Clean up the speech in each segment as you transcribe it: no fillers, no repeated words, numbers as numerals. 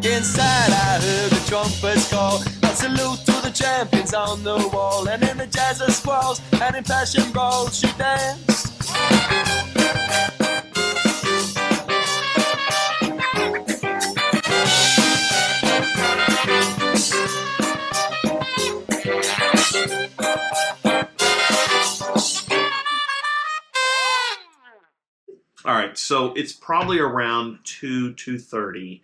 Inside I heard the trumpets call, a salute to the champions on the wall. And in the jazz of squalls and in passion brawls she danced. All right, so it's probably around 2:30.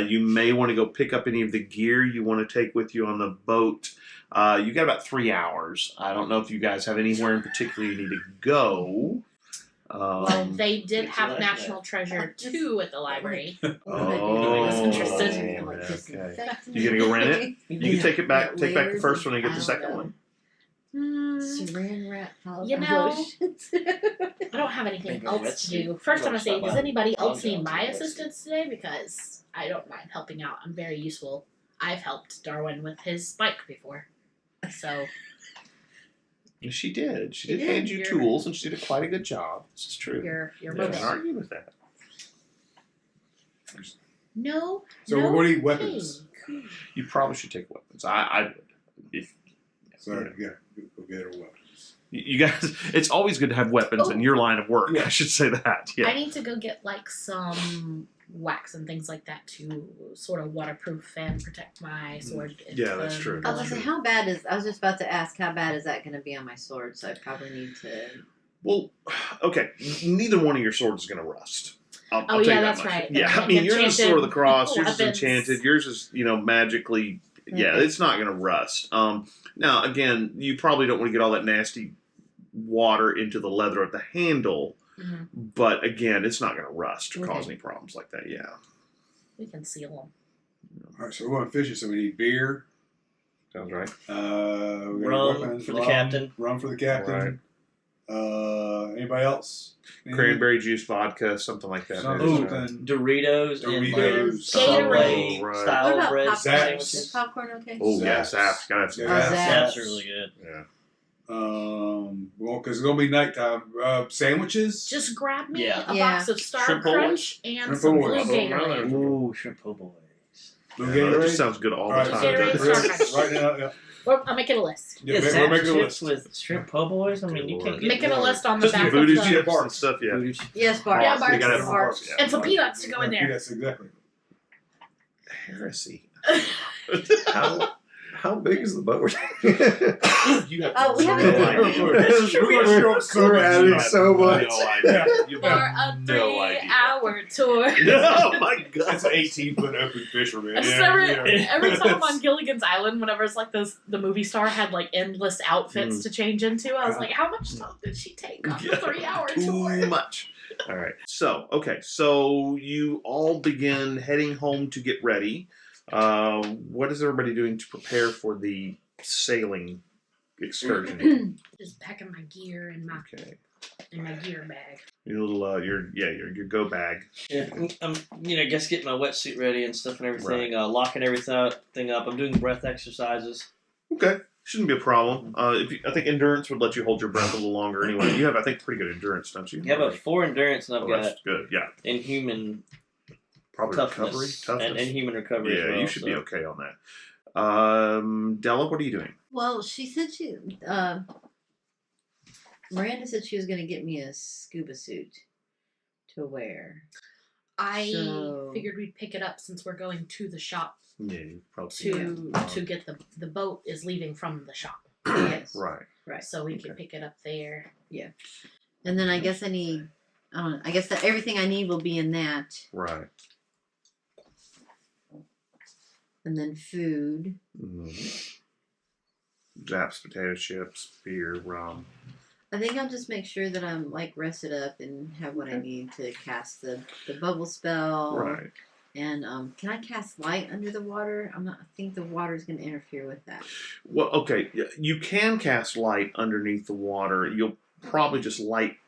You may want to go pick up any of the gear you want to take with you on the boat. You got about 3 hours. I don't know if you guys have anywhere in particular you need to go. Well, they did have National Treasure 2 at the library. Oh, I was interested. okay. You gonna go rent it? You can take it back. Take back the first one and get the second one. Saran wrap You know, I don't have anything else to do. First, I'm going to say, does anybody else need my assistance today? Because I don't mind helping out. I'm very useful. I've helped Darwin with his bike before. So. She did. She did hand you tools, and she did quite a good job. This is true. You're I can't argue with that. No. So we're going to need weapons. You probably should take weapons. I would. Sorry, you got to go get our weapons. You guys, it's always good to have weapons in your line of work. Yeah. I should say that. Yeah. I need to go get like some wax and things like that to sort of waterproof and protect my sword. Yeah, that's true. I was gonna say, how bad is? I was just about to ask, how bad is that going to be on my sword? So I probably need to. Well, okay. Neither one of your swords is going to rust. I'll tell you that's much. right. Yeah, They're I mean, yours is Sword of the Cross. Yours is weapons. enchanted. Yours is, magically. Yeah, it's not going to rust. Now, again, you probably don't want to get all that nasty water into the leather of the handle, but again, it's not going to rust or cause any problems like that. Yeah, we can seal them. All right, so we're going fishing. So we need beer. Sounds right. We got Rum weapons, for the captain. Rum for the captain. Right. Anybody else? Cranberry juice, vodka, something like that. Something. Doritos, Doritos, and Subway Gatorade. style What bread about popcorn? sandwiches. Is popcorn okay? Oh, yeah, Zaps. Zaps. Gotta have some Yeah. Zaps. That's really good. Yeah. Well, because it's going to be nighttime. Sandwiches? Just grab me Yeah. a box of Star Shrimp Crunch and Shrimp some boys. blue Gatorade. Ooh, shrimp po' boys. Blue Yeah, that Gatorade? just sounds good all the All right, time. Gatorade, doesn't Star it? Crunch. Right now, yeah. Well, I'll make it a list. Yeah, Yes, we're making a chips list. with shrimp po' boys. I mean, you can't get Making a more. list on the Just back the voodoo of the... chips and stuff, yeah. Voodoo chips. Yes, Bart. Yeah, You Bart's. gotta have Bart's. yeah. And some peanuts to go in there. Peanuts, exactly. Heresy. How big is the boat? You have Oh, we haven't- no idea. We're going to show up so We're much. adding You so have much. No idea. You For have a no idea. 3-hour tour. Oh my god. That's an 18-foot open fisherman. I just every time I'm on Gilligan's Island, whenever it's like this, the movie star had like endless outfits to change into, I was like, how much time did she take on the 3-hour tour? Too much. All right. So you all begin heading home to get ready. What is everybody doing to prepare for the sailing excursion? Just packing my gear in my gear bag. Your little your go bag. Yeah, I'm I guess getting my wetsuit ready and stuff and everything, locking everything up. I'm doing breath exercises. Okay. Shouldn't be a problem. I think endurance would let you hold your breath a little longer anyway. You have, I think, pretty good endurance, don't you? You have a 4 endurance, and I've got that's good. Yeah. inhuman Probably toughness, and inhuman recovery. Yeah, as well, you should be okay on that. Della, what are you doing? Well, she said Miranda said she was going to get me a scuba suit to wear. I figured we'd pick it up since we're going to the shop Yeah, you probably to get the boat is leaving from the shop. Yes. Right. So we could pick it up there. Yeah. And then I guess I need, I guess that everything I need will be in that. Right. And then food. Zaps, potato chips, beer, rum. I think I'll just make sure that I'm like rested up and have what I need to cast the bubble spell. Right. And can I cast light under the water? I think the water is going to interfere with that. Well, okay. You can cast light underneath the water. You'll probably just light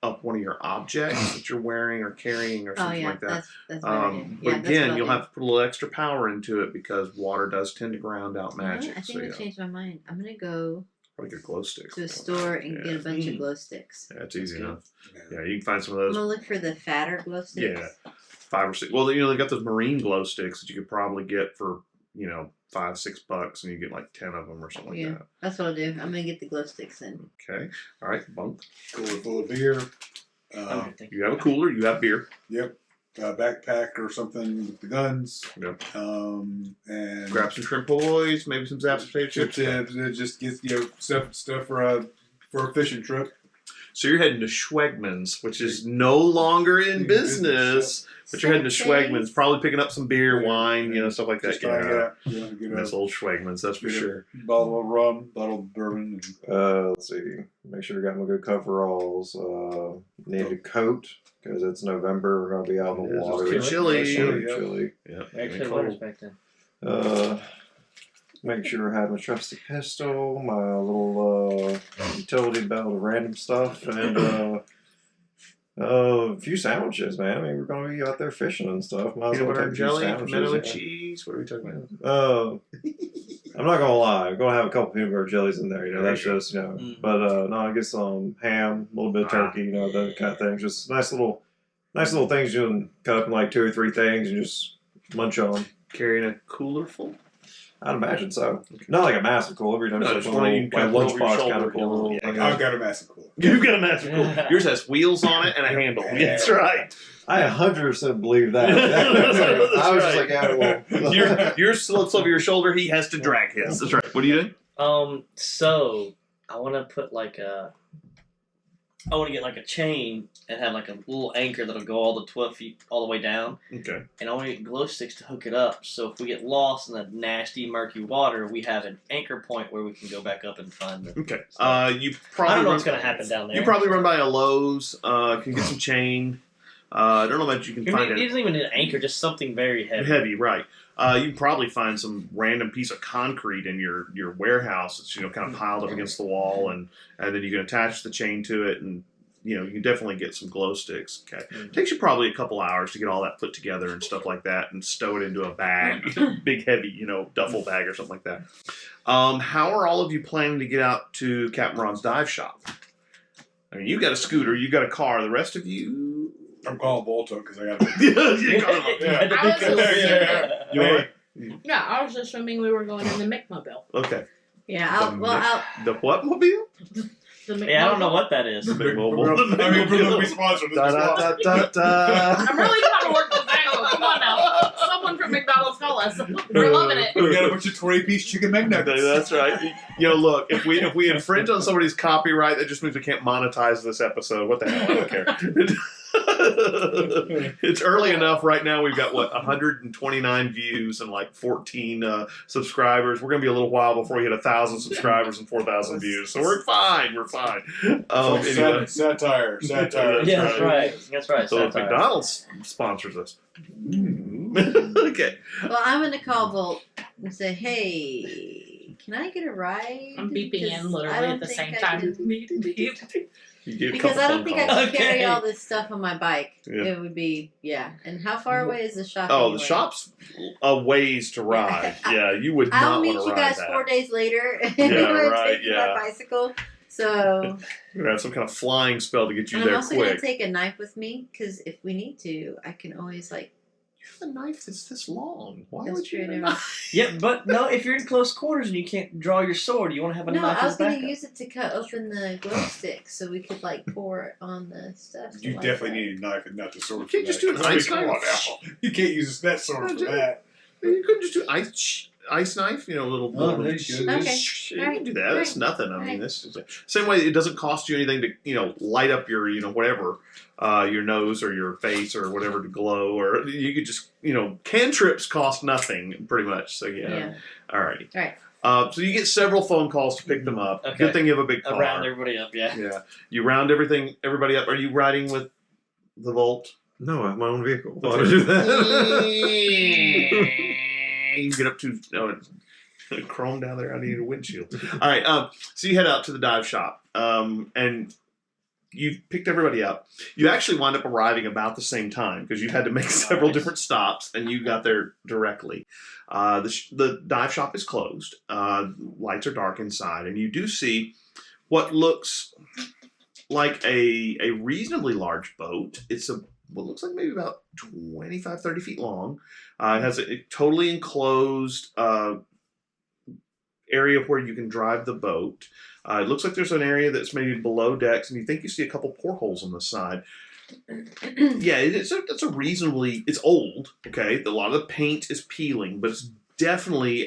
up one of your objects that you're wearing or carrying or something like that. That's what I do. But again, you'll have to put a little extra power into it because water does tend to ground out magic. I think I changed my mind. I'm going to go Probably get glow sticks. to a store and get a bunch of glow sticks. Yeah, it's easy That's enough. Yeah, you can find some of those. I'm gonna look for the fatter glow sticks. Yeah, 5 or 6. Well, you know, they got those marine glow sticks that you could probably get for, you know, $5-6, and you get like 10 of them or something like Yeah. that. That's what I'll do. I'm gonna get the glow sticks then. Okay. All right, Bunk. Cooler full of beer. Okay, thank You have a cooler. You have beer. Yep. A backpack or something with the guns. Yep. And Grab some shrimp boys, maybe some zaps and potato chip chips. tips. Just get stuff for a fishing trip. So you're heading to Schwegmann's, which is no longer in business. But you're heading to Schwegmann's, probably picking up some beer, wine, you know, stuff like that. Just trying to get That's old Schwegmann's, that's for get a sure. bottle of rum, bottle of bourbon. Let's see. Make sure we got my good coveralls. Need a coat because it's November. We're gonna be out in the Yeah, water. it's chilly. Chilly. Yeah. Actually, winters back then. Make sure I have my trusty pistol, my little utility belt of random stuff, and a few sandwiches, man. I mean, we're gonna be out there fishing and stuff. Might as Peanut well butter take and a few jelly, sandwiches, pimento and yeah. cheese. What are we talking about? I'm not gonna lie. I'm gonna have a couple peanut butter jellies in there. You know, There that's you go. just But no, I get some ham, a little bit of turkey. You know, that kind of thing. Just nice little things you can cut up in like 2 or 3 things and just munch on. Carrying a cooler full? I'd imagine so. Not like a massive cooler. You know, No, just just one one little, you kind like of put over your lunchbox shoulder, kind of you know, cool. yeah, I've got a massive cooler. You've got a massive cooler. Yours has wheels on it and a handle. That's right. I 100% believe that. That's I was just right. like, yeah, well. Yours slips over your shoulder. He has to drag his. That's right. What are you doing? So I want to put I want to get like a chain and have like a little anchor that'll go all the 12 feet all the way down. Okay. And I want to get glow sticks to hook it up. So if we get lost in the nasty, murky water, we have an anchor point where we can go back up and find it. Okay. So, You probably I don't know run- what's going to happen down there. You probably run by a Lowe's. Can get some chain. I don't know that you can find It it doesn't even need an anchor, just something very heavy. heavy, right? You can probably find some random piece of concrete in your warehouse that's kind of piled up against the wall, and then you can attach the chain to it, and you can definitely get some glow sticks. Okay, it takes you probably a couple hours to get all that put together and stuff like that, and stow it into a bag, big heavy duffel bag or something like that. How are all of you planning to get out to Captain Ron's dive shop? I mean, you got a scooter, you got a car. The rest of you. I'm calling Volto because I got to. You got a- Yeah. I was assuming, You all right? yeah, I was assuming we were going in the McMobile. Okay. Yeah, The what mobile? The McMobile. Yeah, I don't know what that is. The big mobile. I mean, we're going to be sponsored. Da, da, da, da, da. I'm really trying to work this angle. Come on now. Someone from McDonald's call us. We're loving it. We got a bunch of 20-piece chicken McNuggets. That's right. Look, if we infringe on somebody's copyright, that just means we can't monetize this episode. What the hell? I don't care. It's early enough right now. We've got 129 views and like 14 subscribers. We're gonna be a little while before we hit 1,000 subscribers and 4,000 views. So we're fine. We're fine. Anyway. Satire. Yeah, that's right. That's right. So if satire. McDonald's sponsors us, okay. well, I'm gonna call Volt and say, hey, can I get a ride? I'm beeping in 'Cause I literally don't at the think same I time. can- You get a Because couple I don't phone think I calls. can carry Okay. all this stuff on my bike. Yeah. It would be, yeah. And how far away is the shop? Oh, anyway? the shop's a ways to ride. Yeah, you would I'll not meet want to you ride guys that. 4 days later. Yeah, We're right, taking yeah. my bicycle. So, You're gonna have some kind of flying spell to get you and I'm there also quick. gonna take a knife with me because if we need to, I can always like. You have a knife that's this long. Why That's would you? true, Need a never- knife? Yeah, but no, if you're in close quarters and you can't draw your sword, you want to have a No, knife I was as gonna backup. use it to cut open the glow stick so we could like pour on the stuff. You like definitely that. need a knife and not the sword. You can't for just that. do an I mean, ice come on knife. now. You can't use that sword for that. You couldn't just do ice knife. Little. Oh, little there you go. Okay. You Alright. can do that. That's Alright. nothing. I mean, Alright. this is same way. It doesn't cost you anything to light up your whatever. Your nose or your face or whatever to glow, or you could just cantrips cost nothing pretty much. So Yeah. Alrighty. Alright. So you get several phone calls to pick them up. Okay. Good thing you have a big car. Round everybody up, yeah. Yeah. You round everybody up. Are you riding with the Volt? No, I have my own vehicle. Why would I do that? You can get up to chrome down there. I need a windshield. All right. So you head out to the dive shop, and you've picked everybody up. You actually wind up arriving about the same time because you had to make several different stops, and you got there directly. The dive shop is closed. Lights are dark inside, and you do see what looks like a reasonably large boat. It's what looks like maybe about 25, 30 feet long. It has a totally enclosed area where you can drive the boat. It looks like there's an area that's maybe below decks, and you think you see a couple portholes on the side. Yeah, it's a reasonably, it's old, okay? A lot of the paint is peeling, but it's definitely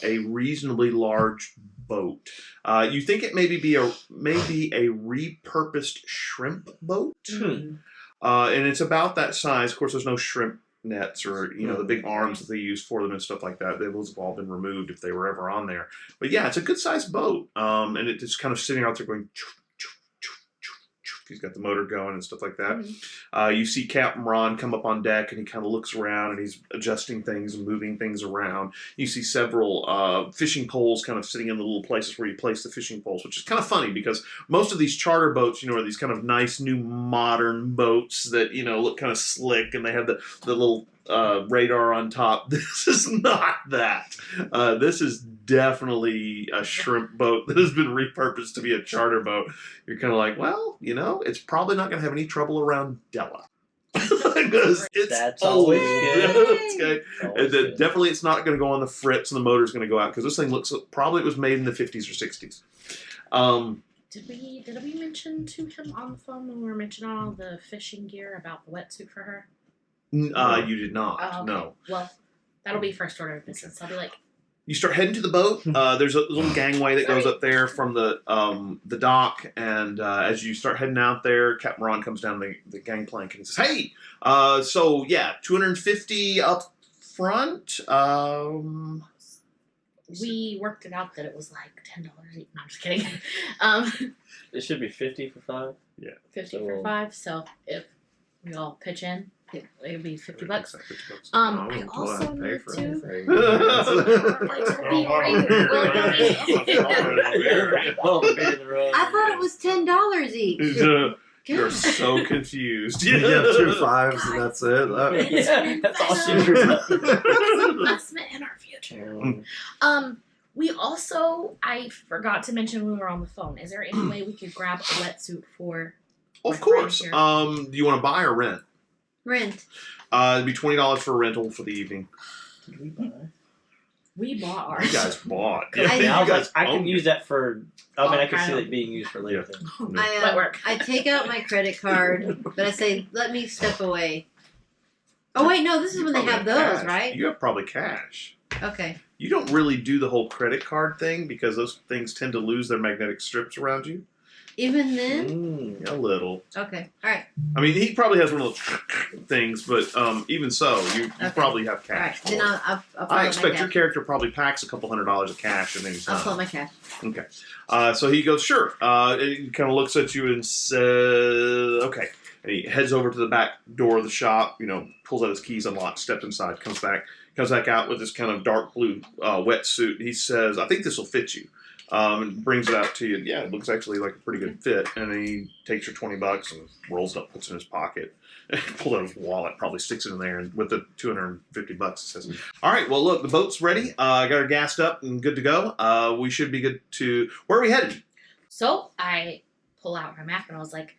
a reasonably large boat. You think it maybe be a repurposed shrimp boat, and it's about that size. Of course, there's no shrimp nets or the big arms that they use for them and stuff like that. Those have all been removed if they were ever on there. But yeah, it's a good sized boat, and it's just kind of sitting out there going. He's got the motor going and stuff like that. You see Captain Ron come up on deck, and he kind of looks around, and he's adjusting things and moving things around. You see several fishing poles kind of sitting in the little places where you place the fishing poles, which is kind of funny because most of these charter boats, are these kind of nice new modern boats that, look kind of slick, and they have the little radar on top. This is not that. This is definitely a shrimp boat that has been repurposed to be a charter boat. You're kind of like, well, it's probably not going to have any trouble around Della. Because it's old. It's good. And then definitely it's not going to go on the fritz and the motor's going to go out because this thing looks probably it was made in the 50s or 60s. Did we mention to him on the phone when we were mentioning all the fishing gear about the wetsuit for her? You did not. Okay. No. Well, that'll be first order of business. I'll be like, you start heading to the boat. There's a little gangway that goes up there from the dock, and as you start heading out there, Captain Ron comes down the gangplank and says, "Hey, so yeah, 250 up front." We worked it out that it was like $10 each. No, I'm just kidding. It should be 50 for 5. Yeah, 50 for 5. So if we all pitch in, it'd be $50. I I also pay need for to. anything. I thought it was $10 each. You're so confused. You have 2 5s and that's it. That's all she Investment in our future. We also, I forgot to mention when we were on the phone. Is there any way we could grab a wetsuit for? Of course. Do you want to buy or rent? Rent. It'd be $20 for a rental for the evening. Did we buy? We bought ours. You guys bought. I can use that for. I can see it being used for later. I take out my credit card, but I say, "Let me step away." Oh wait, no, this is when they have those, right? You have probably cash. Okay. You don't really do the whole credit card thing because those things tend to lose their magnetic strips around you. Even then? A little. Okay. All right. I mean, he probably has one of those things, but even so, you probably have cash. All right. Then I'll I expect your character probably packs a couple $100 of cash and then he's I'll pull out my cash. Okay. So he goes, sure. He kind of looks at you and says, okay. And he heads over to the back door of the shop, pulls out his keys, unlocks, steps inside, comes back out with this kind of dark blue wetsuit. He says, I think this will fit you. And brings it out to you. Yeah, it looks actually like a pretty good fit. And then he takes your $20 and rolls it up, puts it in his pocket. Pulls out his wallet, probably sticks it in there, and with the $250, says, "All right, well, look, the boat's ready. I got her gassed up and good to go. We should be good to. Where are we headed?" So I pull out my map, and I was like,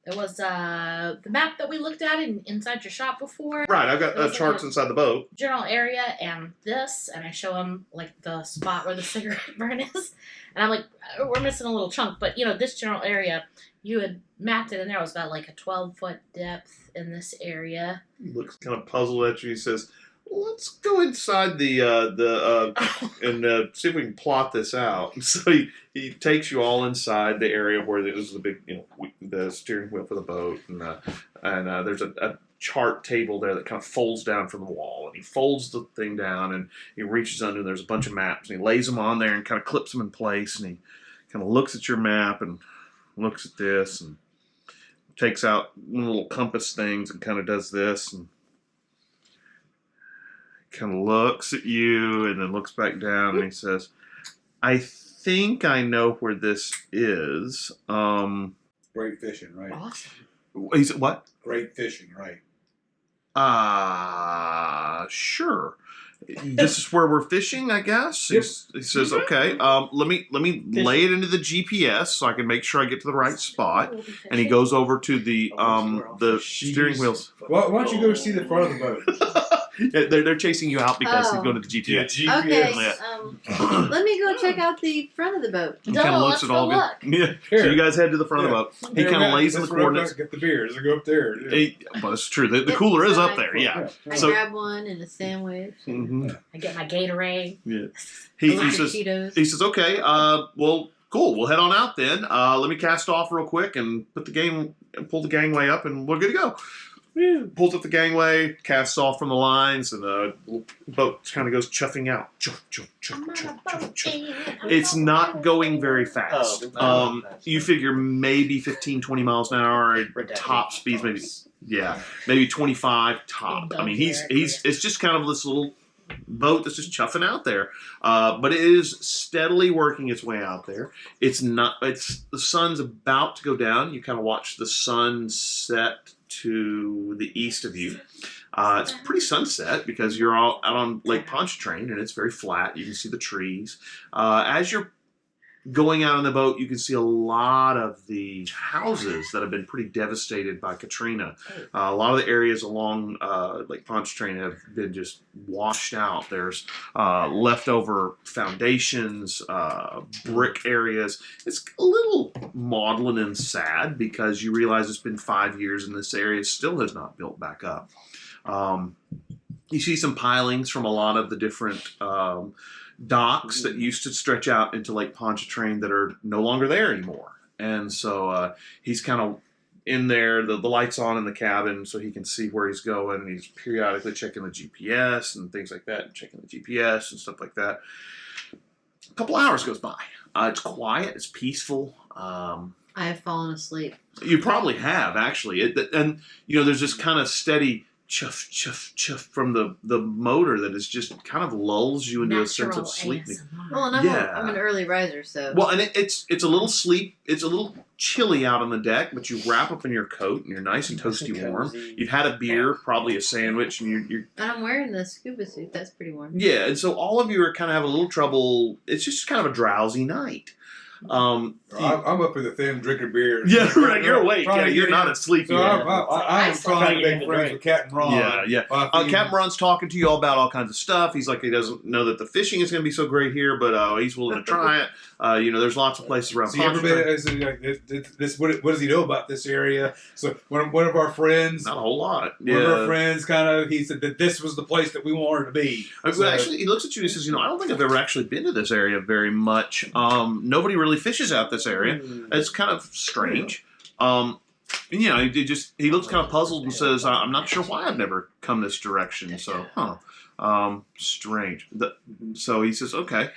"There was the map that we looked at inside your shop before. Right, I've got charts inside the boat. General area and this," and I show him like the spot where the cigarette burn is, and I'm like, "We're missing a little chunk, but this general area, you had mapped it, and there was about like a 12-foot depth in this area." He looks kind of puzzled at you. He says, "Let's go inside the and see if we can plot this out." So he takes you all inside the area where there's the big, the steering wheel for the boat, and there's a chart table there that kind of folds down from the wall, and he folds the thing down, and he reaches under, and there's a bunch of maps, and he lays them on there and kind of clips them in place, and he kind of looks at your map and looks at this, and takes out one of the little compass things and kind of does this, and kind of looks at you and then looks back down, and he says, "I think I know where this is. Great fishing, right? Awesome. He said, what? Great fishing, right? Sure. This is where we're fishing, I guess. Yep. He says, okay. Let me lay it into the GPS so I can make sure I get to the right spot. And he goes over to the steering wheels. Well, why don't you go see the front of the boat? Yeah, they're chasing you out because he's going to the GPS. Okay. Yeah. Let me go check out the front of the boat. He kind of looks at all of you. Yeah. So you guys head to the front of the boat. He kind of lays in the coordinates. Get the beers. They go up there. Well, that's true. The cooler is up there. Yeah. I So- grab one and a sandwich. Mhm. I get my Gatorade. Yeah. a He little says. Cheetos. He says, okay, well, cool. We'll head on out then. Let me cast off real quick and pull the gangway up, and we're good to go. Pulls up the gangway, casts off from the lines, and the boat kind of goes chuffing out. Chuff, chuff, chuff, chuff, chuff, chuff. It's not going very fast. You figure maybe 15, 20 miles an hour. Top speeds, maybe 25 top. I mean, it's just kind of this little boat that's just chuffing out there, but it is steadily working its way out there. The sun's about to go down. You kind of watch the sun set to the east of you. It's pretty sunset because you're all out on Lake Pontchartrain and it's very flat. You can see the trees. As you're going out on the boat, you can see a lot of the houses that have been pretty devastated by Katrina. A lot of the areas along Lake Pontchartrain have been just washed out. There's leftover foundations, brick areas. It's a little maudlin and sad because you realize it's been 5 years and this area still has not built back up. You see some pilings from a lot of the different docks that used to stretch out into Lake Pontchartrain that are no longer there anymore. And so he's kind of in there, the light's on in the cabin so he can see where he's going. And he's periodically checking the GPS and things like that, and checking the GPS and stuff like that. A couple hours goes by. It's quiet, it's peaceful. I have fallen asleep. You probably have, actually. And, there's this kind of steady chuff, chuff, chuff from the motor that is just kind of lulls you into a sense of sleeping. Well, and I'm an early riser, so. Well, and it's a little it's a little chilly out on the deck, but you wrap up in your coat and you're nice and toasty warm. You've had a beer, probably a sandwich, and you're And I'm wearing the scuba suit. That's pretty warm. yeah, and so all of you are kind of having a little trouble. It's just kind of a drowsy night. I'm up in the thing drinking beer. Yeah, right. You're awake. Trying Yeah, to you're get not in. asleep So yet. I am trying to make friends with Captain Ron. Yeah. Captain Ron's talking to you all about all kinds of stuff. He's like, he doesn't know that the fishing is going to be so great here, but he's willing to try it. There's lots of places around. See, what does he know about this area? So one of our friends, Not a whole lot. one of our friends, he said that this was the place that we wanted to be. So actually, he looks at you and he says, I don't think I've ever actually been to this area very much. Nobody really fishes out this area. It's kind of strange. He looks kind of puzzled and says, I'm not sure why I've never come this direction. So, strange. So he says, okay.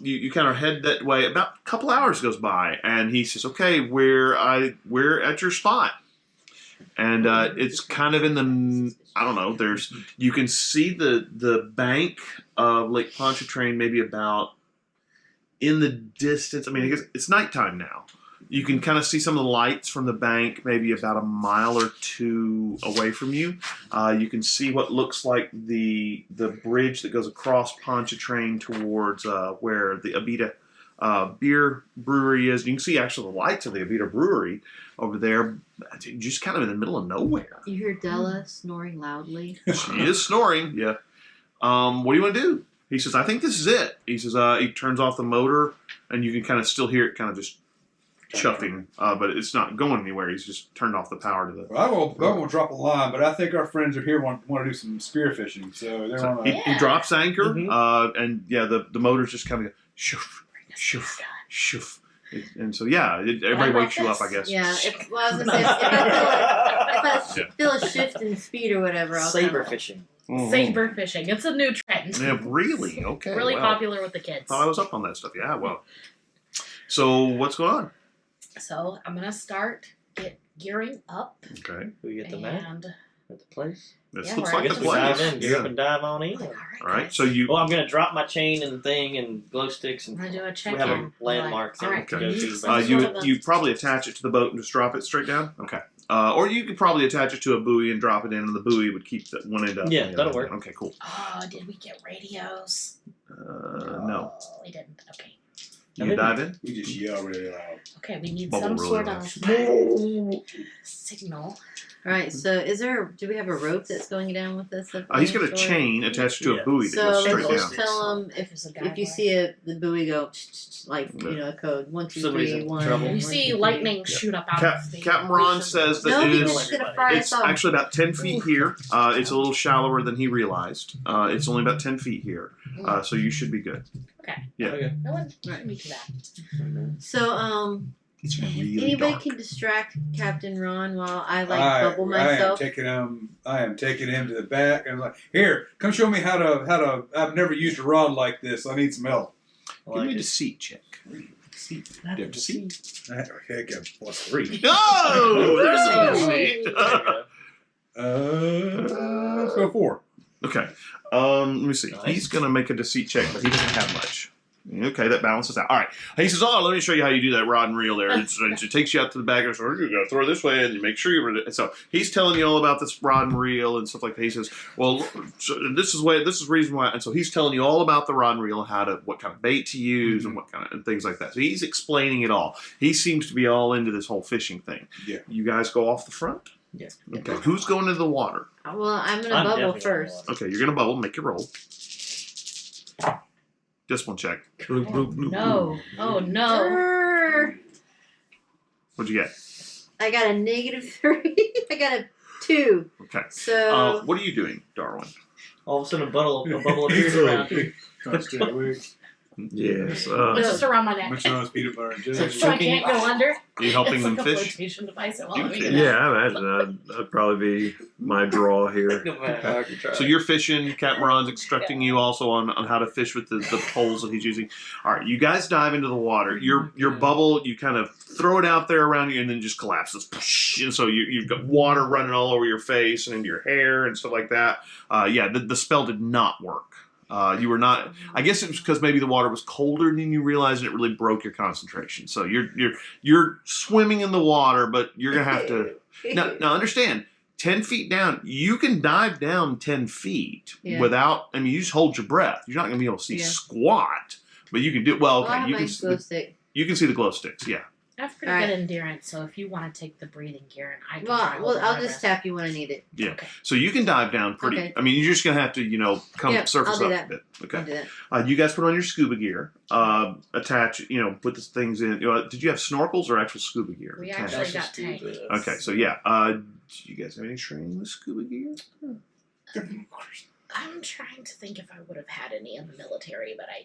You kind of head that way. About a couple hours goes by, and he says, okay, we're at your spot. And it's kind of in the, I don't know, you can see the bank of Lake Pontchartrain maybe about in the distance. I mean, I guess it's nighttime now. You can kind of see some of the lights from the bank maybe about a mile or two away from you. You can see what looks like the bridge that goes across Pontchartrain towards where the Abita beer brewery is. You can see actually the lights of the Abita brewery over there, just kind of in the middle of nowhere. You hear Della snoring loudly. She is snoring, yeah. What do you want to do? He says, I think this is it. He says, he turns off the motor, and you can kind of still hear it kind of just chuffing, but it's not going anywhere. He's just turned off the power to the... Well, I'm going to drop a line, but I think our friends are here want to do some spear fishing, so they're on he drops anchor, and the motor's just kind of shoof, shoof, shoof. And so, everybody wakes you up, I guess. Yeah, I was going to say, if I feel a shift in speed or whatever, I'll Saber fishing. Mm-hmm. Saber fishing. It's a new trend. Yeah, really? Okay. Really popular with the kids. Thought I was up on that stuff. Yeah, well. So, what's going on? So, I'm going to start gearing up. Okay. We get the map. And At the place. This Yeah, looks we're like I the guess we dive place. in, get up and dive on in. Like, All right, guys, so you. Well, I'm gonna drop my chain and thing and glow sticks and I'm gonna do a check. we have a in. landmark Like, all thing right, to we go need to. some sort You of a- you probably attach it to the boat and just drop it straight down. Okay. Or you could probably attach it to a buoy and drop it in, and the buoy would keep the one end up. Yeah, and the that'll other work. down. Okay, cool. Oh, did we get radios? No. Oh, we didn't. Okay. You dive in. We just yell really loud. Okay, we need Bubble some really sort loud. of signal. All right. So, do we have a rope that's going down with us? He's got a chain attached to a Yeah. buoy that So goes let's straight just down. tell them if you see the buoy go like a code 1 2 Somebody's 3 in 1. trouble. You 1, see 2, 3. lightning shoot up out of the Captain Ron ocean. says that No, it because is. it's gonna fry It's us off. actually about 10 feet here. It's a little shallower than he realized. It's only about 10 feet here. So you should be good. Okay. Yeah. Okay. No one beat me to that. So It's really anybody dark. can distract Captain Ron while I bubble I am myself. taking him. I am taking him to the back, and I'm like, here, come show me how to. I've never used a rod like this. I need some help. I Give me like a it. deceit check. Deceit. Do you have deceit? Heck, I'm +3. Oh, there's some Hey. deceit. Let's go 4. Okay. Let me see. Nice. He's gonna make a deceit check, but he doesn't have much. Okay, that balances out. All right. He says, "Oh, let me show you how you do that rod and reel there." It takes you out to the back and says, "You gotta throw it this way, and you make sure you." So he's telling you all about this rod and reel and stuff like that. He says, "Well, so this is reason why." And so he's telling you all about the rod and reel and what kind of bait to use and what kind of and things like that. So he's explaining it all. He seems to be all into this whole fishing thing. Yeah. You guys go off the front. Yeah. Okay. Who's going into the water? Well, I'm gonna I'm bubble definitely first. Okay, you're gonna bubble. Make your roll. Discipline check. No. Oh no. Err, What'd you get? I got a -3. I got a 2. Okay. So What are you doing, Darwin? All of a sudden, a bubble appears around you. Trying to stay awake. Yes. Just around my neck. Munching on his peanut butter and jelly. So I can't go under. Are you helping It's them like a fish? flotation device. It You won't let me can- do that. Yeah, I imagine that'd probably be my draw here. No matter how you try. So you're fishing. Captain Ron's instructing you also on how to fish with the poles that he's using. All right, you guys dive into the water. Your bubble, you kind of throw it out there around you and then just collapses. And so you've got water running all over your face and into your hair and stuff like that. The spell did not work. You were not. I guess it was because maybe the water was colder than you realized, and it really broke your concentration. So you're swimming in the water, but you're gonna have to now understand. 10 feet down, you can dive down 10 feet Yeah. without. I mean, you just hold your breath. You're not gonna be able to see Yeah. squat, but you can do. Well, I have okay, my glow stick. you can see the glow sticks. Yeah. I have pretty All good right. endurance, so if you want to take the breathing gear, and I can try Well, holding I'll my just breath. tap you when I need it. Yeah. So you can dive down pretty. Okay. I mean, you're just gonna have to, come Yeah, surface I'll do up that. a bit. I'll Okay. do that. You guys put on your scuba gear. Attach. Put the things in. Did you have snorkels or actual scuba gear? We Tanks? actually got tank. Okay. So yeah. Do you guys have any training with scuba gear? I'm trying to think if I would have had any in the military, but I.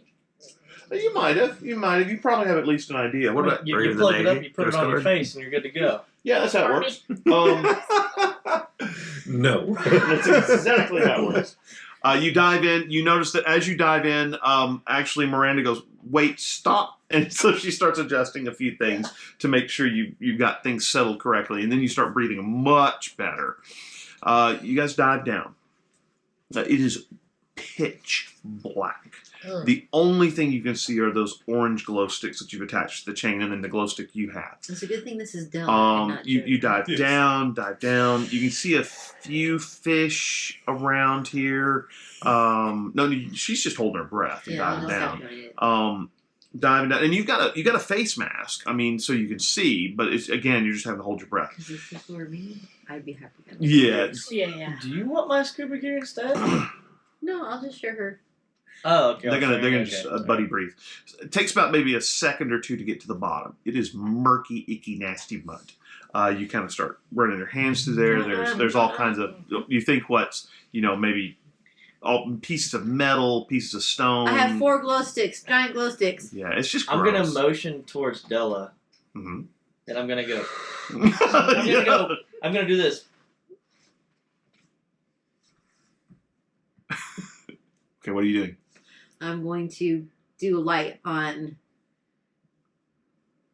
You might have. You probably have at least an idea. What about? You, Brave you in the plug it up, Navy, you put it Coast on your Guard. face, and you're good to go. Yeah, that's how it works. No. That's exactly how it works. You dive in. You notice that as you dive in, actually Miranda goes, "Wait, stop!" And so she starts adjusting a few things to make sure you got things settled correctly, and then you start breathing much better. You guys dive down. It is pitch black. Ugh. The only thing you can see are those orange glow sticks that you've attached to the chain, and then the glow stick you have. It's a good thing this is done. and not You Jerry. dive Yes. down. You can see a few fish around here. No, she's just holding her breath and Yeah, I'll diving just down. tap you when I need it. Diving down, and you got a face mask. I mean, so you can see, but it's again, you're just having to hold your breath. Because if this were me, I'd be happy. Yeah. Yeah. Do you want my scuba gear instead? No, I'll just share her. Oh, okay. They're gonna okay. just buddy breathe. It takes about maybe a second or two to get to the bottom. It is murky, icky, nasty mud. You kind of start running your hands through there. There's all kinds of. You think what's maybe all pieces of metal, pieces of stone. I have 4 glow sticks, giant glow sticks. Yeah, it's just. I'm gonna gross. motion towards Della, Mhm. and I'm gonna go. Yeah. I'm gonna do this. Okay, what are you doing? I'm going to do a light on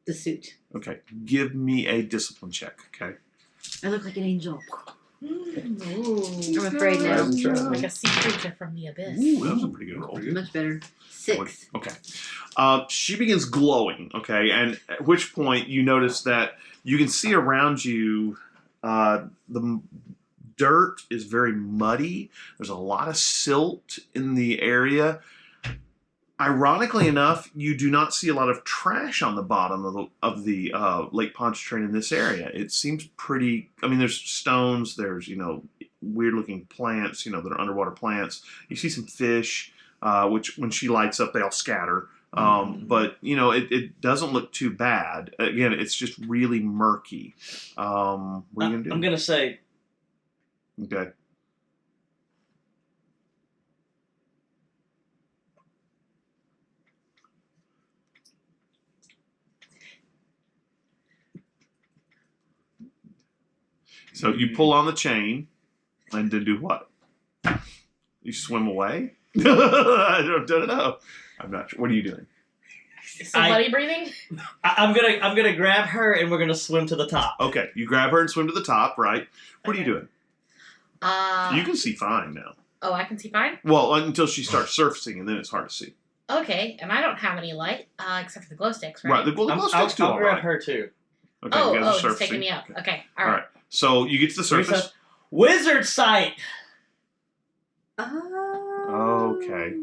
the suit. Okay, give me a discipline check. Okay. I look like an angel. Ooh. I'm afraid now. Like a sea creature from the abyss. Ooh, that was a pretty good roll. Much better. 6. Okay. She begins glowing, okay, and at which point you notice that you can see around you the dirt is very muddy. There's a lot of silt in the area. Ironically enough, you do not see a lot of trash on the bottom of the Lake Pontchartrain in this area. It seems pretty. I mean, there's stones. There's weird-looking plants. That are underwater plants. You see some fish, which when she lights up, they all scatter. But it doesn't look too bad. Again, it's just really murky. What are you gonna do? I'm gonna say. Okay. So you pull on the chain, and then do what? You swim away? I don't know. I'm not sure. What are you doing? Somebody breathing? I'm gonna grab her and we're gonna swim to the top. Okay, you grab her and swim to the top, right? What are you doing? You can see fine now. Oh, I can see fine? Well, until she starts surfacing, and then it's hard to see. Okay, and I don't have any light, except for the glow sticks, right? Right, the glow sticks do I'll all grab right. her too. Okay, you guys are he's surfacing. taking me up. Okay, All alright. right, so you get to the surface. Wizard sight. Oh. Okay.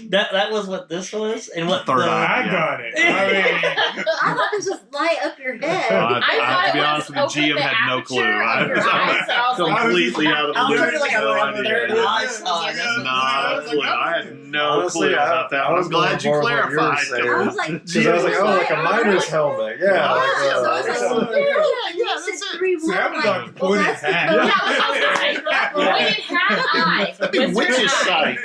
That was what this was, and what Third the, eye. I got it. I mean, I thought this was light up your head. I thought to be it honest with was you, GM open the had no clue. aperture of your eyes, so I was like, completely out of the I was loop. looking like I No was idea. third eye saw. Not a clue. I had no Honestly, clue about that. I was I'm glad you more of what you were clarified. saying. I was like, Because I was like, oh, like a miner's helmet. Yeah. Oh, like, so I was like, yeah, you said 3 See, I'm like, not pointed that's the hat. yeah, code. that's what I was saying. Pointed hat eye. That'd be Wizard witch's eye. sight.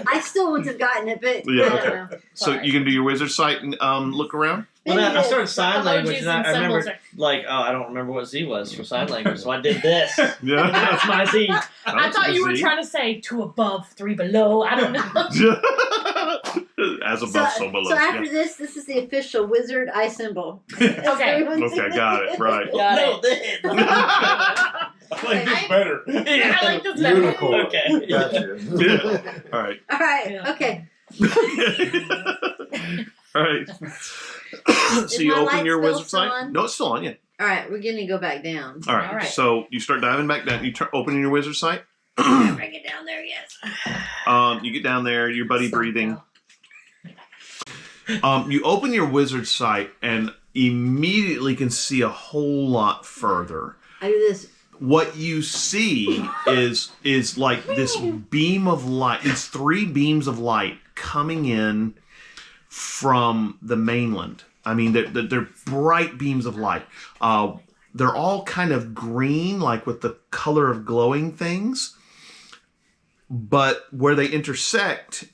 I still wouldn't have gotten it, but Yeah, I don't okay. know. So you can do your wizard sight and look around. Well, then I started sign Emojis language, and and I remember, symbols like, I don't remember what Z was for sign language, so I did this. Yeah. That's my Z. I thought you were trying to say 2 above, 3 below. I don't know. As above, so below. So after this is the official wizard eye symbol. Okay. Okay, got it. Right. Got No, it. this. I like this better. I like this better. Unicorn. Okay. Gotcha. Yeah. All right. All right. Yeah. Okay. All right. So you my open light your still wizard still sight? on? No, it's still on, yeah. All right. We're gonna go back down. All right. All right. So you start diving back down. You open your wizard sight. Bring it down there. Yes. You get down there. Your buddy breathing. You open your wizard sight and immediately can see a whole lot further. I do this. What you see is like this beam of light. It's 3 beams of light coming in from the mainland. I mean, they're bright beams of light. They're all kind of green, like with the color of glowing things. But where they intersect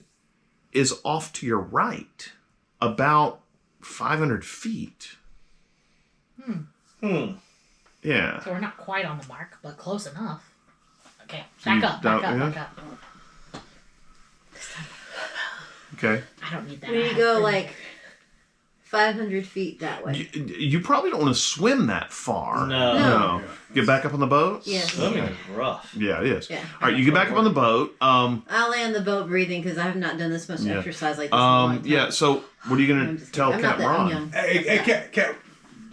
is off to your right, about 500 feet. Yeah. So we're not quite on the mark, but close enough. Okay, back up. Okay. I don't need that. We go like 500 feet that way. You probably don't want to swim that far. No. Get back up on the boat? Yes. Swimming is rough. Yeah, it is. Yeah. All right, you get back up on the boat. I'll lay on the boat breathing because I have not done this much exercise like this in a long time. Yeah, so what are you I'm going to just tell kidding. I'm not Captain that Ron? young. Hey, Cat.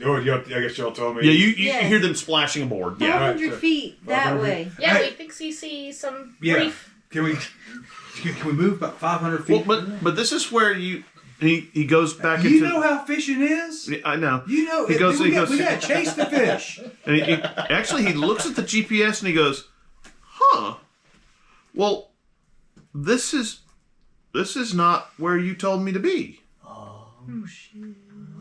Oh, I guess y'all told me. Yeah, you Yes. hear them splashing aboard. Yeah. 500 feet that 500 way. Yeah, Hey. we think you see some Yeah. brief. Can we move about 500 feet? Well, but this is where he goes back You into. know how fishing is. I know. You know, He goes- we he got goes- to chase the fish. And actually, he looks at the GPS and he goes, "Huh? Well, this is not where you told me to be." Oh,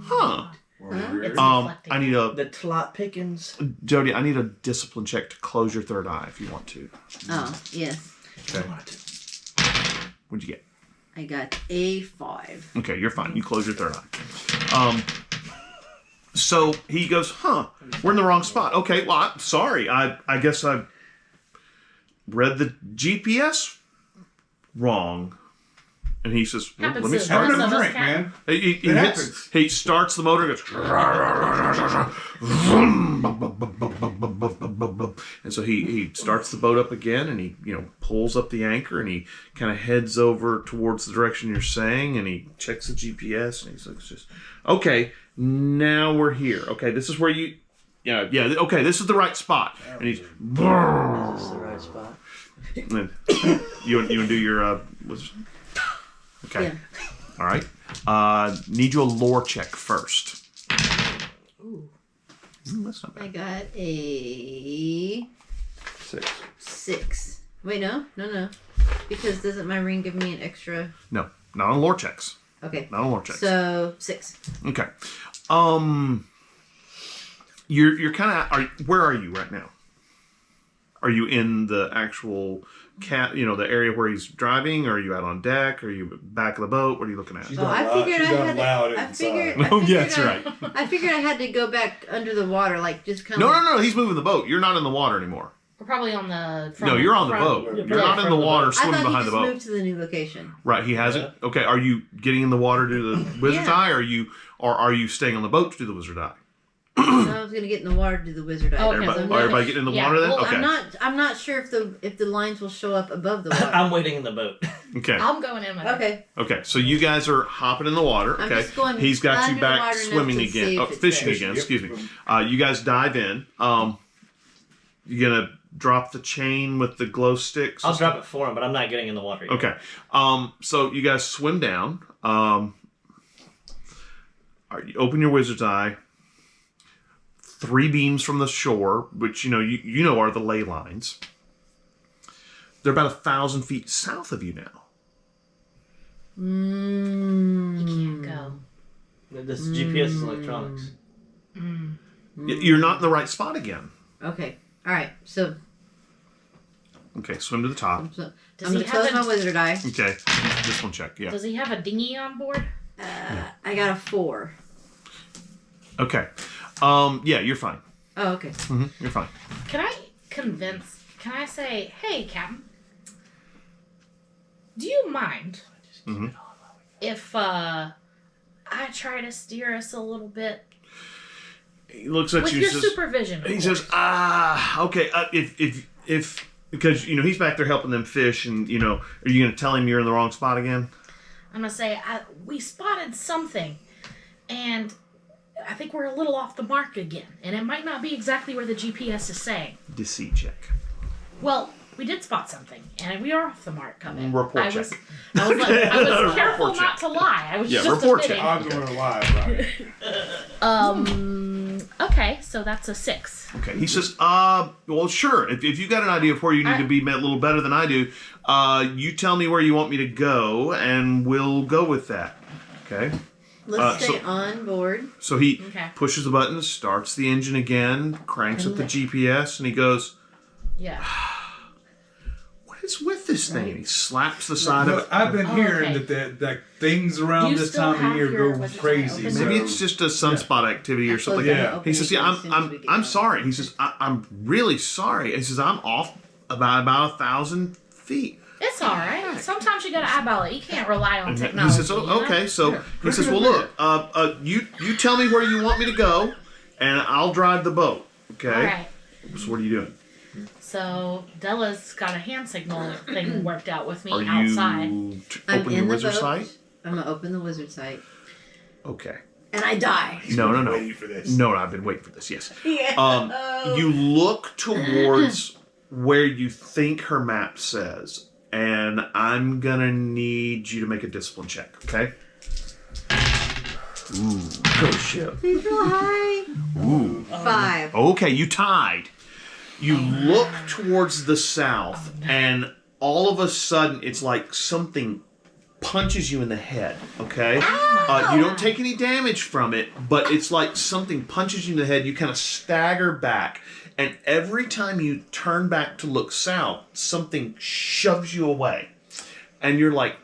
Huh? It's I reflecting. need a the Tlot Pickens. Jody. I need a discipline check to close your third eye if you want to. Oh, yes. Okay. What'd you get? I got a 5. Okay, you're fine. You close your third eye. So he goes, "Huh? We're in the wrong spot." Okay, well, I'm sorry. I guess I read the GPS wrong. And he says, well, Happens let me to start. Have Some another of us drink, can. man. He It hits, happens. he starts the motor and goes, and so he starts the boat up again, and he pulls up the anchor, and he kind of heads over towards the direction you're saying, and he checks the GPS, and he's like, just okay, now we're here. Okay, this is where you, okay, this is the right spot. And he's, That's the right spot. and you want to do your okay. Yeah. All right. Need you a lore check first. Ooh. That's not I bad. got a 6. Wait, no. Because doesn't my ring give me an extra? No, not on lore checks. Okay. Not on lore checks. So 6. Okay. You're kind of. Where are you right now? Are you in the actual the area where he's driving? Or are you out on deck? Are you back of the boat? What are you looking at? She's Oh, gone I loud. figured She's I gone had. loud I inside. figured. Oh, yeah, that's right. I figured I had to go back under the water, like just kind of. No. He's moving the boat. You're not in the water anymore. We're probably on the. No, you're on the front. boat. Yeah, You're not in from the the water boat. I swimming thought he behind the just boat. moved to the new location. Right, he hasn't. Okay, are you getting in the water to do the wizard's Yeah. eye, or are you staying on the boat to do the wizard's eye? No, I was gonna get in the water to do the wizard eye. Oh, okay, Everybody, so are everybody getting in the yeah, water then? well, Okay. I'm not sure if the lines will show up above the water. I'm waiting in the boat. Okay. I'm going in with Okay. Okay. So you guys are hopping in the water. I'm Okay. just going He's got under you the back water enough swimming to again. see Oh, if it's fishing there. again. Yep. Excuse me. You guys dive in. You gonna drop the chain with the glow sticks? I'll drop it for him, but I'm not getting in the water yet. Okay. So you guys swim down. You open your wizard's eye. 3 beams from the shore, which you know are the ley lines. They're about 1,000 feet south of you now. You can't go. This GPS is electronics. You're not in the right spot again. Okay. All right. So Okay, swim to the top. I'm Does gonna he close have my wizard eye. Okay, this one check. Yeah. Does he have a dinghy on board? I got a 4. Okay. Yeah, you're fine. Oh, okay. You're fine. Can I say, hey, Captain, do you mind if I try to steer us a little bit He looks at with you. your Says, supervision? Of he course. says, okay. If because he's back there helping them fish, and are you going to tell him you're in the wrong spot again? I'm gonna say we spotted something, and I think we're a little off the mark again, and it might not be exactly where the GPS is saying. Deceit check. Well, we did spot something, and we are off the mark coming. Report I check. was careful Report not to lie. I was Yeah, just report check. admitting. I'm going to lie about it. Okay, so that's a 6. Okay. He says, well, sure. If you got an idea of where you need to be a little better than I do, you tell me where you want me to go, and we'll go with that. Okay. Let's stay so- on board. So he Okay. pushes the button, starts the engine again, cranks up the GPS, and he goes, Yeah. "What is with this thing?" And he slaps the side of But it. I've been Oh, hearing okay. that things Do around you this still time of have year your go wizard's eye crazy. open? Maybe so- it's just a sunspot activity or something. Yeah. Open He says, it "Yeah, as soon as we get I'm down. sorry." He says, "I'm really sorry." He says, "I'm off about 1,000 feet." It's all right. Sometimes you gotta eyeball it. You can't rely on And technology. he says, "Oh, okay." So he says, "Well, look, you tell me where you want me to go, and I'll drive the boat." Okay. All right. So what are you doing? So Della's got a hand signal thing worked out with me Are outside. you I'm open in your the wizard boat. sight? I'm gonna open the wizard sight, Okay. and I die. No. Waiting for this. No, I've been waiting for this. Yes. Yeah. You look towards where you think her map says, and I'm gonna need you to make a discipline check. Okay. Ooh. Go shit. Please roll high. Ooh. 5. Okay, you tied. You look towards the south, and all of a sudden, it's like something punches you in the head. Okay. You don't take any damage from it, but it's like something punches you in the head. You kind of stagger back, and every time you turn back to look south, something shoves you away, and you're like,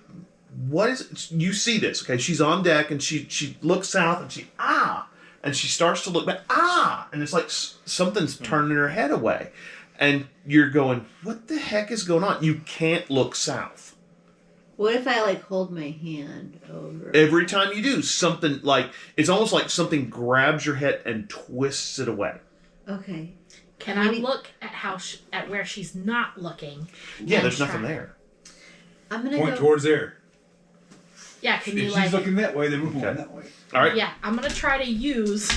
"What is it?" You see this? Okay, she's on deck, and she looks south, and and she starts to look back, and it's like something's turning her head away, and you're going, "What the heck is going on?" You can't look south. What if I like hold my hand over? Every time you do, something like it's almost like something grabs your head and twists it away. Okay. Can I look at at where she's not looking? Yeah, there's nothing there. I'm gonna Point go towards there. Yeah, can you If like? she's looking that way, then we're going that way. All right. Yeah, I'm gonna try to use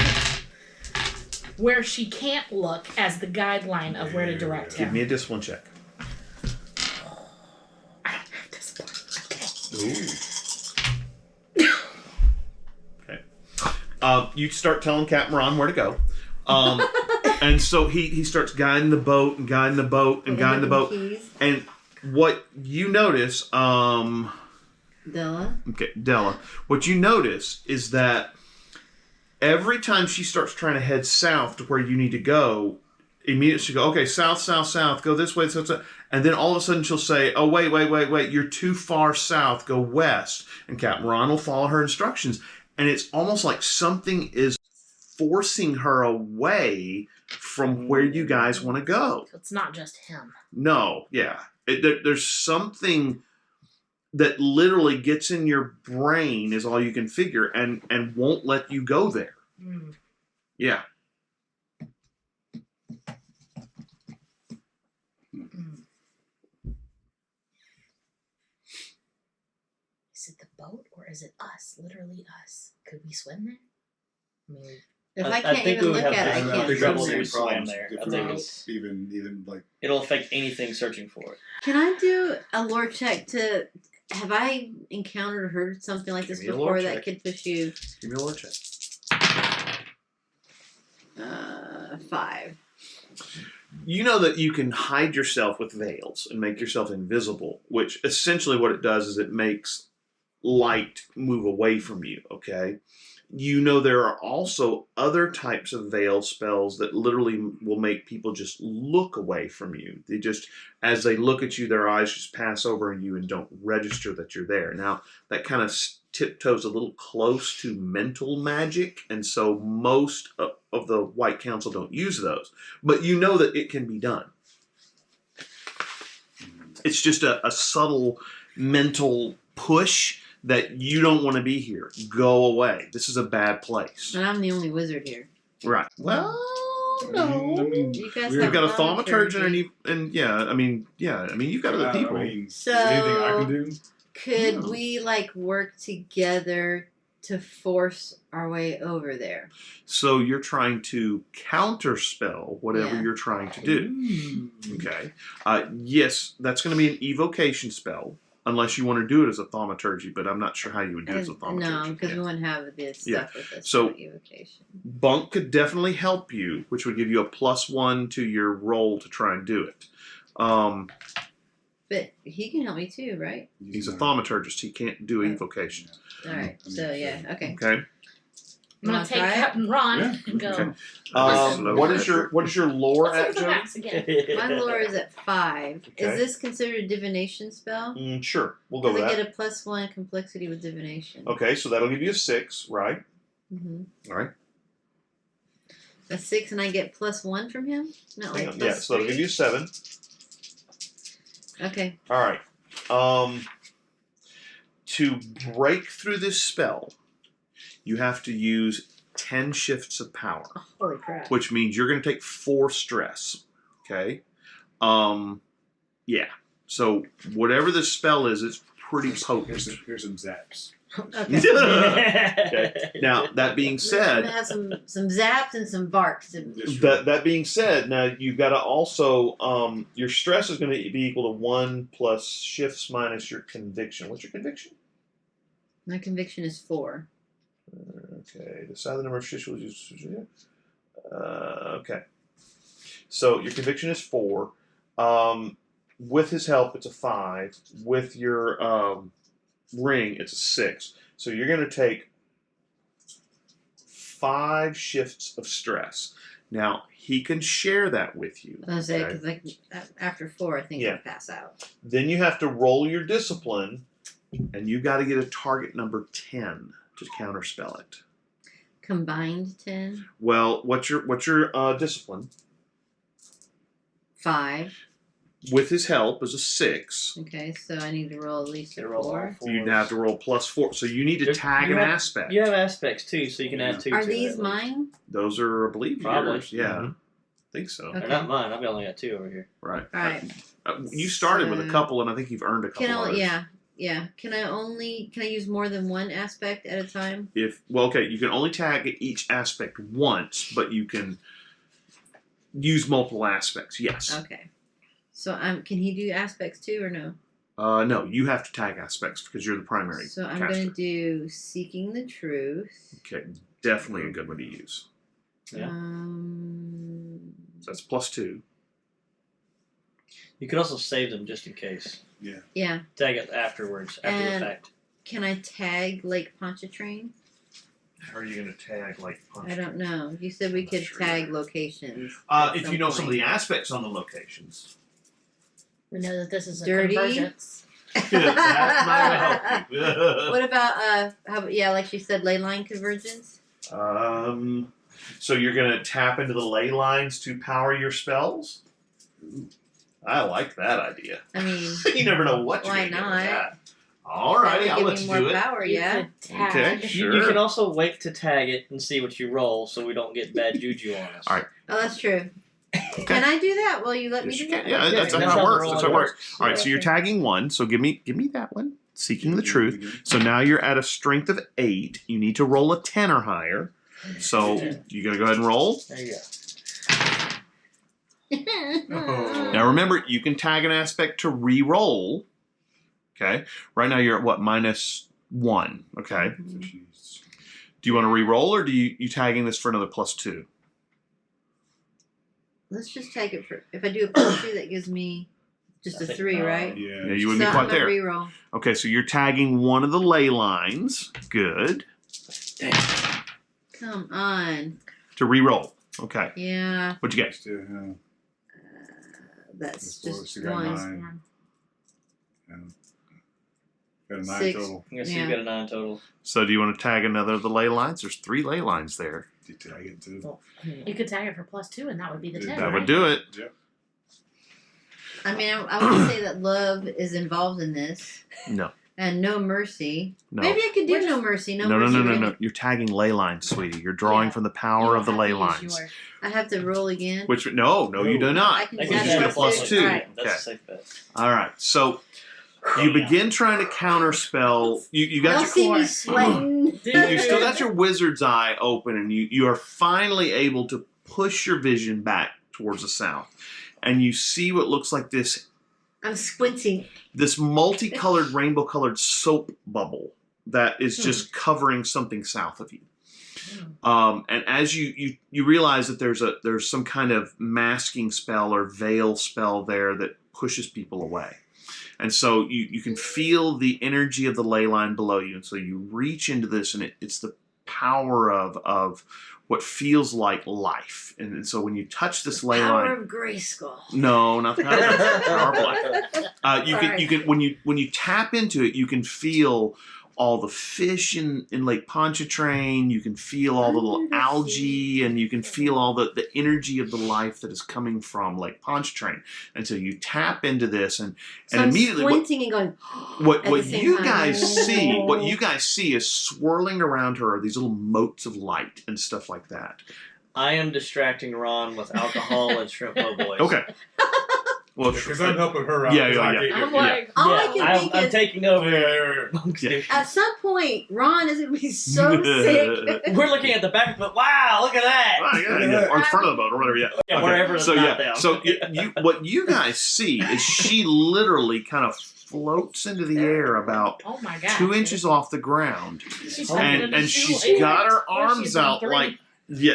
where she can't look as the guideline of where to direct Give him. me a discipline check. I don't have discipline. Okay. Okay. You start telling Captain Ron where to go. And so he starts guiding the boat and guiding the boat and guiding the boat. Keys. And what you notice, Della. okay, Della, what you notice is that every time she starts trying to head south to where you need to go, immediately she'll go, okay, south, south, south, go this way, south, south. And then all of a sudden she'll say, oh, wait, you're too far south, go west. And Captain Ron will follow her instructions. And it's almost like something is forcing her away from where you guys want to go. So it's not just him. No, yeah. There's something that literally gets in your brain is all you can figure and won't let you go there. Mm. Yeah. Is it the boat or is it us? Literally us. Could we swim there? I mean, If I I can't think even we would look have at it, to- I I can't think swim that's there. the same swam there. I think it's- even like It'll affect anything searching for it. Can I do a lore check to? Have I encountered or heard something like this Give me a lore before that check. could push you? Give me a lore check. 5. You know that you can hide yourself with veils and make yourself invisible, which essentially what it does is it makes light move away from you, okay? You know there are also other types of veil spells that literally will make people just look away from you. They just, as they look at you, their eyes just pass over you and don't register that you're there. Now, that kind of tiptoes a little close to mental magic, and so most of the White Council don't use those. But you know that it can be done. It's just a subtle mental push that you don't want to be here. Go away. This is a bad place. And I'm the only wizard here. Right. Well, no. You guys You've have got a thaumaturgy. thaumaturge and you've got other people. So- anything I can do? Could No. we like work together to force our way over there? So you're trying to counterspell whatever Yeah. you're trying to do. Okay. Yes, that's going to be an evocation spell, unless you want to do it as a thaumaturgy, but I'm not sure how you would do it as a thaumaturgy. No, because Yeah. we wouldn't have this Yeah. stuff with us. So- for evocation. Bunk could definitely help you, which would give you a +1 to your roll to try and do it. But he can help me too, right? He's a thaumaturgist. He can't do evocation. All right. So yeah. Okay. Okay. I'm gonna Wanna take try it? Captain Ron Yeah. and go. Okay. Slow What is your lore Let's look at, at the Joe? maps again. My lore is at 5. Okay. Is this considered a divination spell? Sure, we'll go Because with I that. get a +1 complexity with divination. Okay, so that'll give you a 6, right? Mm-hmm. All right. A 6, and I get +1 from him. Not Hang like on. Yeah, so that'll give you a 7. Okay. All right. To break through this spell, you have to use 10 shifts of power, Holy crap. which means you're going to take 4 stress. Okay. Yeah. So whatever this spell is, it's pretty potent. Here's some zaps. Okay. Okay. Now that being I'm said, gonna have some zaps and some barks. that being said, now you've got to also your stress is going to be equal to 1 plus shifts minus your conviction. What's your conviction? My conviction is 4. Okay, decide the number of shifts. Okay, so your conviction is 4. With his help, it's a 5. With your ring, it's a 6. So you're going to take 5 shifts of stress. Now, he can share that with you. I was say okay? because like after 4, I think Yeah. I'll pass out. Then you have to roll your discipline, and you got to get a target number 10 to counterspell it. Combined 10, Well, what's your discipline? 5. with his help is a 6. Okay, so I need to roll at least You a roll all 4. fours. You'd have to roll +4. So you need to There's- tag you an have- aspect. You have aspects too, so you can add 2 Are to it, these at least. mine? Those are, I believe, Probably. yours. Yeah, I think so. Okay. They're not mine. I've only got 2 over here. Right. All right. You started with a So- couple, and I think you've earned a couple. Can I? others. Yeah. Can I use more than one aspect at a time? Okay, you can only tag each aspect once, but you can use multiple aspects. Yes. Okay. So can he do aspects too or no? No, you have to tag aspects because you're the primary. So I'm caster. going to do Seeking the Truth. Okay, definitely a good one to use. Yeah. So that's +2. You could also save them just in case. Yeah. Tag it afterwards, after And- the fact. Can I tag Lake Pontchartrain? How are you going to tag I don't know. You said we I'm not could sure tag locations. at if you know some of point. the aspects on the locations. We know that this is a Dirty. convergence. That might help you. What about like she said, ley line convergence? So you're going to tap into the ley lines to power your spells? I like that idea. I mean, You never know what you're Why going to do with not? that. Alrighty, that I'll would let give you me do more it. power. You Yeah. could tag. Okay, You sure. can also wait to tag it and see what you roll, so we don't get bad juju on us. All right. Oh, that's true. Can I do that? Will you let me Yes, do you that? can. Yeah, that's That's how how it the works. roll That's how it works. works. All right, so you're tagging 1. So give me that one. Seeking the Truth. So now you're at a strength of 8. You need to roll a 10 or higher. So you gonna go ahead and roll. There you go. Now remember, you can tag an aspect to re-roll. Okay. Right now you're at what, -1. Okay. So she's Do you want to re-roll, or do you tagging this for another +2? Let's just take it for. If I do a +2, that gives me just I a think, 3, right? yeah. Yeah, you wouldn't So be I'm quite gonna there. re-roll. Okay, so you're tagging one of the ley lines. Good. Come on. To re-roll. Okay. Yeah, What'd you get? Still, that's That's just she got one. 9. Got a 9 6. total. I'm gonna see Yeah. you got a 9 total. So do you want to tag another of the ley lines? There's 3 ley lines there. Did you tag it too? Well, You could tag it for +2, and that would be the 10. That right? would do it. I mean, I want to say that love is involved in this, No. and no mercy. No. Maybe I could do We're just- no mercy. No No, mercy. no. really. You're tagging ley lines, sweetie. You're drawing Yeah. from the You power don't of the have ley to use lines. yours. I have to roll again. Which no, you do I not. can You just just add get a +2. +2. Alright. That's Okay. a safe bet. All right. So you begin trying to counterspell. You got Y'all your see me core. sweating. you still got your wizard's eye open, and you are finally able to push your vision back towards the south, and you see what looks like this I'm squinting. multicolored, rainbow-colored soap bubble that is just covering something south of you. And as you realize that there's some kind of masking spell or veil spell there that pushes people away. And so you can feel the energy of the ley line below you. And so you reach into this, and it's the power of what feels like life. And so when you touch this ley Power line, of Grayskull. no, not the power of life. You Sorry. can when you tap into it, you can feel all the fish in Lake Pontchartrain. You can feel all the little Under the algae, and you can feel all the energy of the life that is coming from Lake Pontchartrain. And so you tap into this, and I'm immediately squinting and going. what at the same you time. guys see is swirling around her are these little motes of light and stuff like that. I am distracting Ron with alcohol and shrimp po' boys. Okay. Well, Because I'm helping her out. Yeah, 'cause yeah, I yeah. can't I'm get- like, All I Yeah, can think I'm is taking over. Yeah. at some point Ron is gonna be so sick. We're looking at the back, but wow, look at that. Oh, yeah. Or in front of the boat, or whatever. Yeah. Yeah, Okay. wherever it's So not yeah. down. So what you guys see is she literally kind of floats into the air about Oh my god. 2 inches off the ground, She's and she's got her arms out like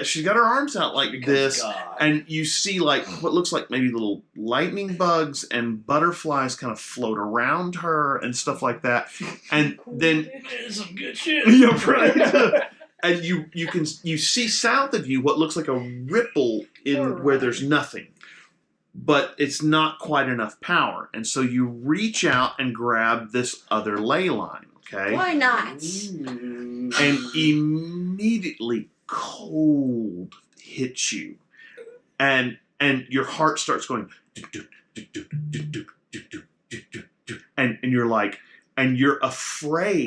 she's got her arms out like this. God. And you see like what looks like maybe little lightning bugs and butterflies kind of float around her and stuff like that. And then some good shit. yeah, right. And you see south of you what looks like a ripple in where there's nothing. But it's not quite enough power. And so you reach out and grab this other ley line, okay? Why not? And immediately cold hits you. And your heart starts going and you're like, and you're afraid.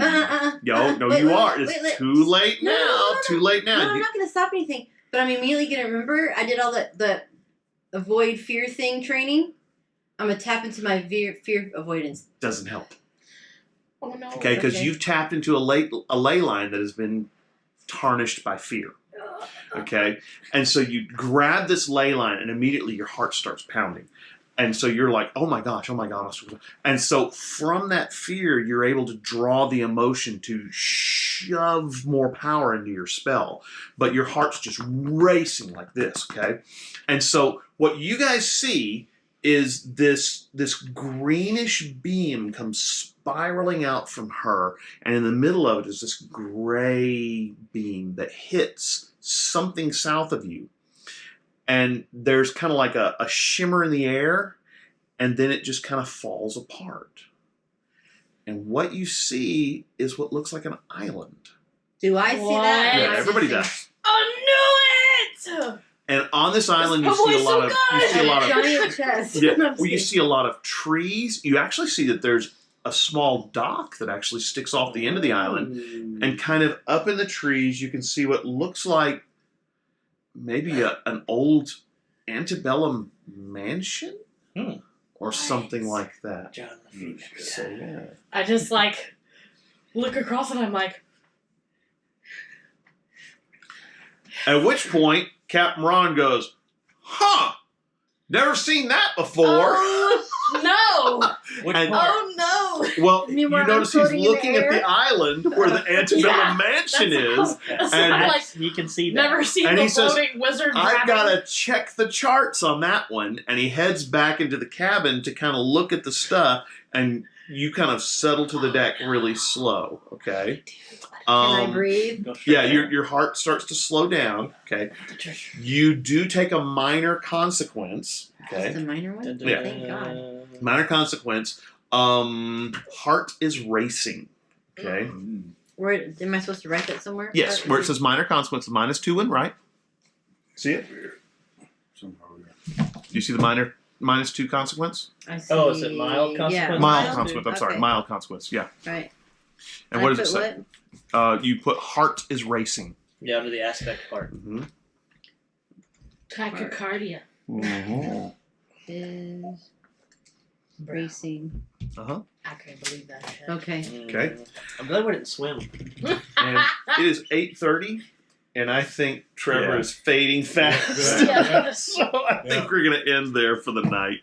Yo, no, Wait, you wait, are. wait, It's wait. too late No, now. no, no, Too late now. No, I'm not going to stop anything. But I'm immediately going to remember I did all the avoid fear thing training. I'm going to tap into my fear avoidance. Doesn't help. Oh no. Okay, because Okay. you've tapped into a ley line that has been tarnished by fear. Okay, and so you grab this ley line, and immediately your heart starts pounding. And so you're like, oh my gosh. And so from that fear, you're able to draw the emotion to shove more power into your spell. But your heart's just racing like this, okay? And so what you guys see is this greenish beam comes spiraling out from her. And in the middle of it is this gray beam that hits something south of you. And there's kind of like a shimmer in the air, and then it just kind of falls apart. And what you see is what looks like an island. Do I see What? that? Yeah, Am I everybody seeing- does. I knew it. And on this island, you This see a boy's lot so of good. Giant chest. yeah. I'm Well, you kidding. see a lot of trees. You actually see that there's a small dock that actually sticks off the end of the island, and kind of up in the trees, you can see what looks like maybe an old antebellum mansion or something like that. John the Feet. So yeah. I just like look across and I'm like, At which point, Captain Ron goes, "Huh? Never seen that before." oh no! Which And- part? Oh no! Well, You you mean where I'm notice he's floating in the looking at the air? island where the antebellum Yeah, mansion is. That's and- I'm like You can see that. never seen And the he says, floating wizard. I've grabbing- got to check the charts on that one. And he heads back into the cabin to kind of look at the stuff, and you kind of settle to the deck really slow, okay? Can I breathe? Go straight Yeah, there. your heart starts to slow down, okay? You do take a minor consequence, Just okay? a minor one? Yeah. Thank God. Minor consequence. Heart is racing, okay? Where am I supposed to write that somewhere? Yes, where it says minor consequence, -2 and right. See it? Do you see the -2 consequence? I see. Oh, is it mild Yeah. consequence? Mild Mild? consequence. I'm sorry, Okay. mild consequence. Yeah. Right. And I what does it put say? what? You put heart is racing. Yeah, under the aspect part. Mm-hmm. tachycardia. Is racing. I can't believe that shit. Okay. Okay. I'm glad we didn't swim. And it is 8:30, and I think Trevor Yeah. is fading fast. Yeah. So I think we're gonna end there for the night.